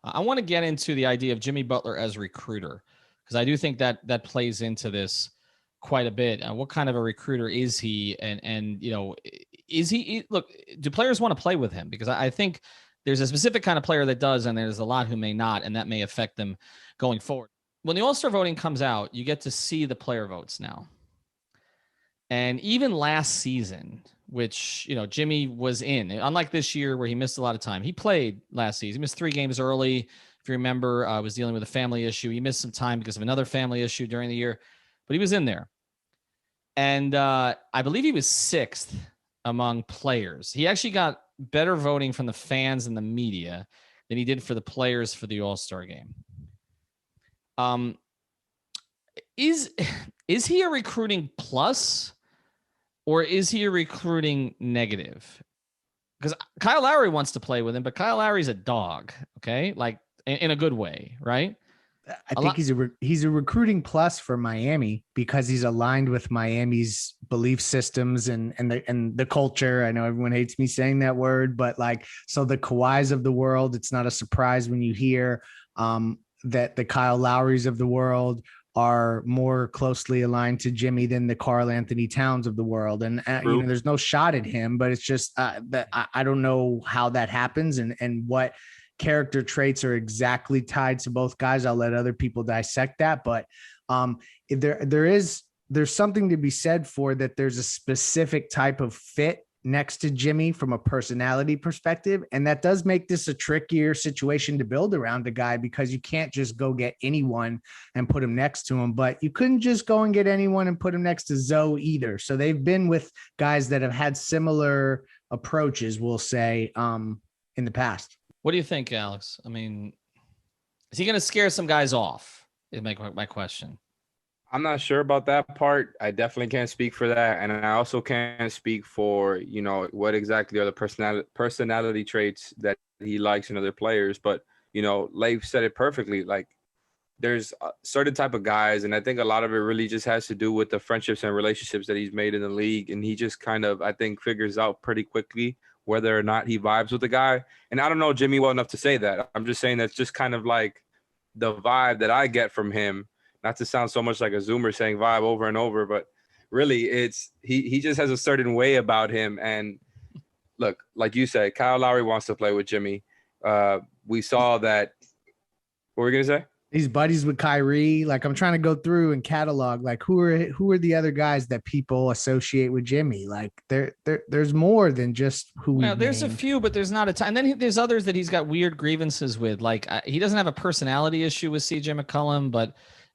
I want to get into the idea of Jimmy Butler as recruiter, because I do think that plays into this quite a bit. What kind of a recruiter is he? And is he look, do players want to play with him? Because I think there's a specific kind of player that does, and there's a lot who may not, and that may affect them going forward. When the All-Star voting comes out, you get to see the player votes now. And even last season, which, Jimmy was in, unlike this year where he missed a lot of time, he played last season. He missed 3 games early. If you remember, was dealing with a family issue. He missed some time because of another family issue during the year, but he was in there. And I believe he was 6th among players. He actually got better voting from the fans and the media than he did for the players for the All-Star game. Is he a recruiting plus, or is he a recruiting negative? Because Kyle Lowry wants to play with him, but Kyle Lowry's a dog, okay? Like in a good way, right? I think he's a recruiting plus for Miami because he's aligned with Miami's belief systems and the culture. I know everyone hates me saying that word, but so the Kawhis of the world, it's not a surprise when you hear that the Kyle Lowrys of the world are more closely aligned to Jimmy than the Karl Anthony Towns of the world. And there's no shot at him, but it's just that I don't know how that happens and what character traits are exactly tied to both guys. I'll let other people dissect that, but there's something to be said for that. There's a specific type of fit next to Jimmy from a personality perspective, and that does make this a trickier situation to build around a guy because you can't just go get anyone and put him next to him, but you couldn't just go and get anyone and put him next to Zoe either. So they've been with guys that have had similar approaches, we'll say, in the past. What do you think, Alex? I mean, is he going to scare some guys off? Is my question. I'm not sure about that part. I definitely can't speak for that. And I also can't speak for, what exactly are the personality traits that he likes in other players. But, Leif said it perfectly. Like, there's a certain type of guys, and I think a lot of it really just has to do with the friendships and relationships that he's made in the league. And he just kind of, I think, figures out pretty quickly whether or not he vibes with the guy. And I don't know Jimmy well enough to say that. I'm just saying that's just kind of like the vibe that I get from him. Not to sound so much like a Zoomer saying vibe over and over, but really it's he just has a certain way about him. And look, like you said, Kyle Lowry wants to play with Jimmy. We saw that. What were we gonna say? He's buddies with Kyrie. Like, I'm trying to go through and catalog who are the other guys that people associate with Jimmy. Like there's more than just who. Well, there's a few, but there's not a ton. And then there's others that he's got weird grievances with. Like he doesn't have a personality issue with CJ McCollum, but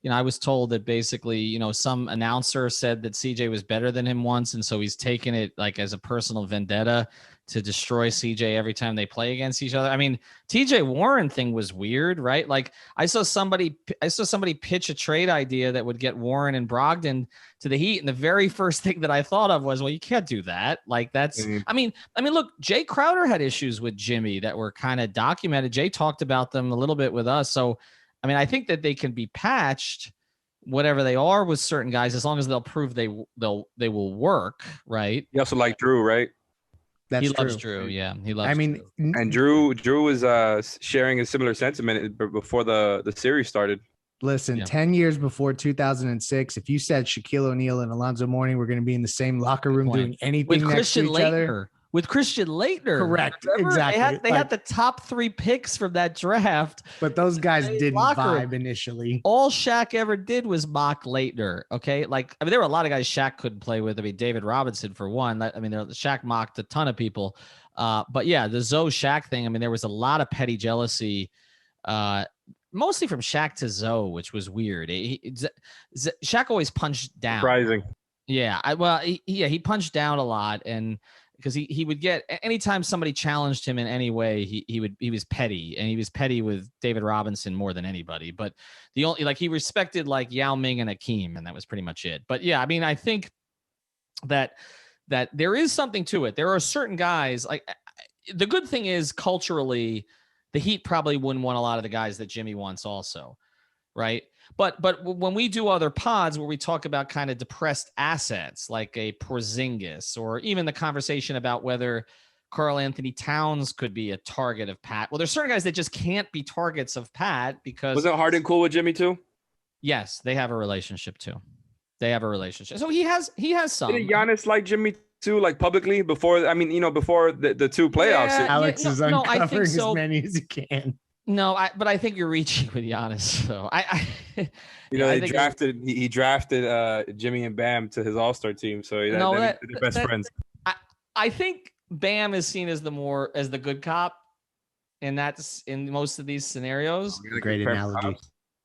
I was told that basically, some announcer said that CJ was better than him once. And so he's taken it like as a personal vendetta to destroy CJ every time they play against each other. I mean, TJ Warren thing was weird, right? Like I saw somebody pitch a trade idea that would get Warren and Brogdon to the Heat. And the very first thing that I thought of was, well, you can't do that. Like that's, I mean, look, Jay Crowder had issues with Jimmy that were kind of documented. Jay talked about them a little bit with us. So, I think that they can be patched, whatever they are with certain guys, as long as they'll prove they will work, right? You also like Drew, right? He loves Drew. Yeah, he loves. Drew. And Drew was sharing a similar sentiment before the series started. Listen, 10 years before 2006, if you said Shaquille O'Neal and Alonzo Mourning were going to be in the same locker room doing anything with next Christian to each other. With Christian Laettner. Correct. Remember? Exactly. They had the top 3 picks from that draft. But those guys didn't vibe initially. All Shaq ever did was mock Laettner. Okay. There were a lot of guys Shaq couldn't play with. David Robinson, for one. Shaq mocked a ton of people. But yeah, the Zoe Shaq thing, there was a lot of petty jealousy, mostly from Shaq to Zoe, which was weird. Shaq always punched down. Surprising. Yeah. He punched down a lot, and because he would get, anytime somebody challenged him in any way, he was petty, and he was petty with David Robinson more than anybody. But he respected Yao Ming and Hakeem, and that was pretty much it. But yeah, I think that there is something to it. There are certain guys, the good thing is culturally, the Heat probably wouldn't want a lot of the guys that Jimmy wants also, right? But when we do other pods where we talk about kind of depressed assets like a Porzingis, or even the conversation about whether Karl Anthony Towns could be a target of Pat. Well, there's certain guys that just can't be targets of Pat because wasn't Harden cool with Jimmy too? Yes, they have a relationship too. They have a relationship. So he has some. Didn't Giannis like Jimmy too, like publicly before? I mean, before the two playoffs. Yeah, Alex is uncovering so. as many as he can. No, but I think you're reaching with Giannis. So he drafted Jimmy and Bam to his All-Star team. So they're best friends. I think Bam is seen as the good cop, and that's in most of these scenarios. Great analogy.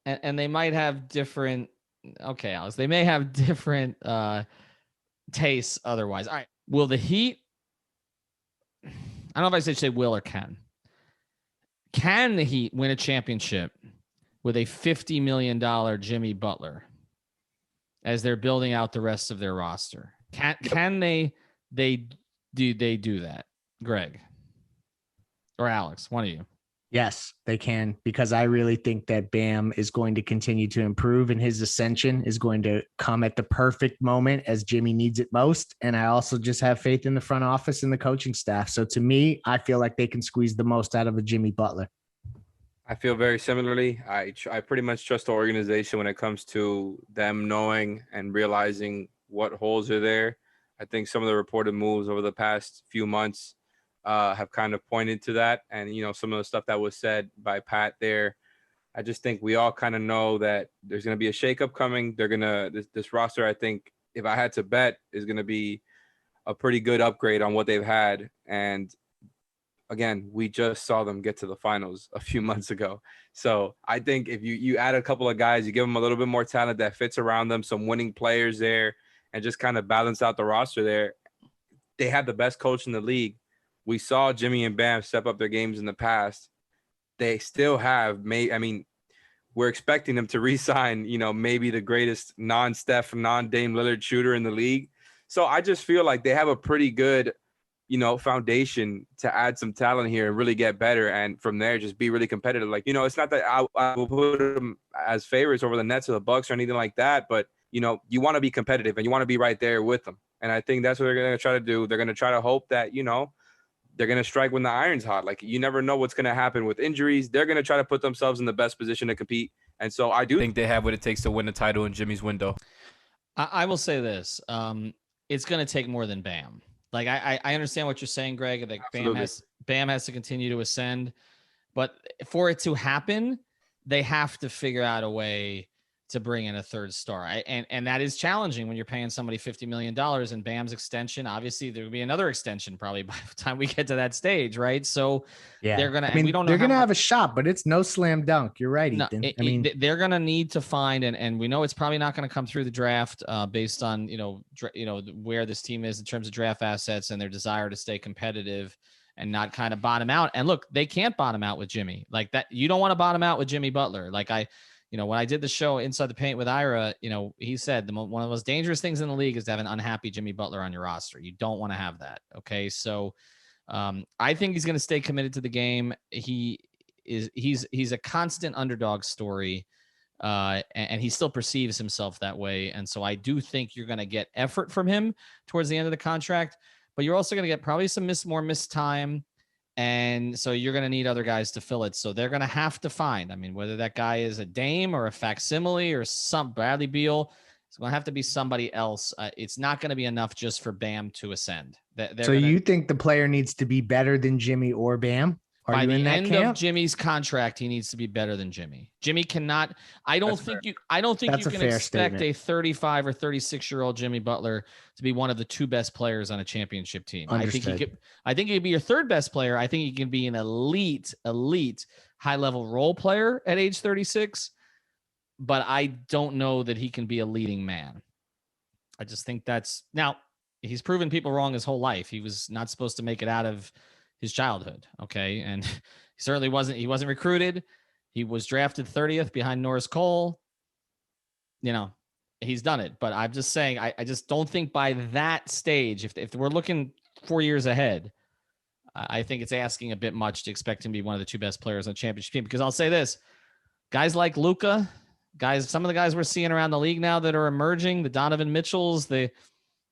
And they might have different. Okay, Alex, they may have different tastes otherwise. All right. Will the Heat? I don't know if I should say will or can. Can the Heat win a championship with a $50 million Jimmy Butler as they're building out the rest of their roster? Can they do that, Greg or Alex? One of you. Yes, they can, because I really think that Bam is going to continue to improve and his ascension is going to come at the perfect moment as Jimmy needs it most. And I also just have faith in the front office and the coaching staff. So to me, I feel like they can squeeze the most out of a Jimmy Butler. I feel very similarly. I pretty much trust the organization when it comes to them knowing and realizing what holes are there. I think some of the reported moves over the past few months have kind of pointed to that. And, some of the stuff that was said by Pat there, I just think we all kind of know that there's going to be a shakeup coming. They're going to, this roster, I think, if I had to bet, is going to be a pretty good upgrade on what they've had. And again, we just saw them get to the finals a few months ago. So I think if you add a couple of guys, you give them a little bit more talent that fits around them, some winning players there, and just kind of balance out the roster there. They have the best coach in the league. We saw Jimmy and Bam step up their games in the past. They still have we're expecting them to re-sign, maybe the greatest non-Steph, non-Dame Lillard shooter in the league. So I just feel like they have a pretty good, foundation to add some talent here and really get better. And from there, just be really competitive. Like, it's not that I will put them as favorites over the Nets or the Bucks or anything like that, but you want to be competitive and you want to be right there with them. And I think that's what they're going to try to do. They're going to try to hope that, they're going to strike when the iron's hot. Like, you never know what's going to happen with injuries. They're going to try to put themselves in the best position to compete. And so I do think they have what it takes to win the title in Jimmy's window. I will say this. It's going to take more than Bam. Like, I understand what you're saying, Greg. Like, Bam has to continue to ascend. But for it to happen, they have to figure out a way to bring in a third star. And that is challenging when you're paying somebody $50 million, and Bam's extension. Obviously, there will be another extension probably by the time we get to that stage, right? So yeah, they're gonna. we don't know. They're gonna have a shot, but it's no slam dunk. You're right, Ethan. They're gonna need to find, and we know it's probably not going to come through the draft, based on where this team is in terms of draft assets and their desire to stay competitive and not kind of bottom out. And look, they can't bottom out with Jimmy like that. You don't want to bottom out with Jimmy Butler. Like when I did the show Inside the Paint with Ira, he said one of the most dangerous things in the league is to have an unhappy Jimmy Butler on your roster. You don't want to have that. Okay. So I think he's going to stay committed to the game. He's a constant underdog story. And he still perceives himself that way. And so I do think you're going to get effort from him towards the end of the contract, but you're also going to get probably some more missed time. And so you're going to need other guys to fill it. So they're going to have to find, whether that guy is a Dame or a facsimile or some Bradley Beal, it's going to have to be somebody else. It's not going to be enough just for Bam to ascend. You think the player needs to be better than Jimmy or Bam? By the end of Jimmy's contract, he needs to be better than Jimmy. Jimmy cannot. I don't think you can expect a 35 or 36-year-old Jimmy Butler to be one of the two best players on a championship team. Understood. I think he could be your third best player. I think he can be an elite high-level role player at age 36. But I don't know that he can be a leading man. I just think now he's proven people wrong his whole life. He was not supposed to make it out of his childhood. Okay. And he certainly he wasn't recruited. He was drafted 30th behind Norris Cole. He's done it, but I'm just saying, I just don't think by that stage, if we're looking 4 years ahead, I think it's asking a bit much to expect him to be one of the two best players on the championship team, because I'll say this, guys like Luka, some of the guys we're seeing around the league now that are emerging, the Donovan Mitchells, the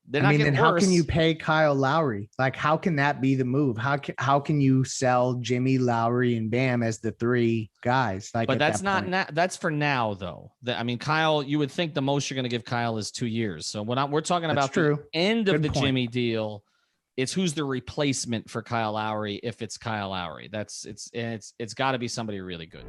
they're not getting then worse. how can you pay Kyle Lowry? Like, how can that be the move? How can you sell Jimmy, Lowry, and Bam as the three guys? Like, but that's that not that's for now though. Kyle, you would think the most you're going to give Kyle is 2 years. So when we're talking about the end of the Jimmy deal, it's who's the replacement for Kyle Lowry if it's Kyle Lowry. It's got to be somebody really good.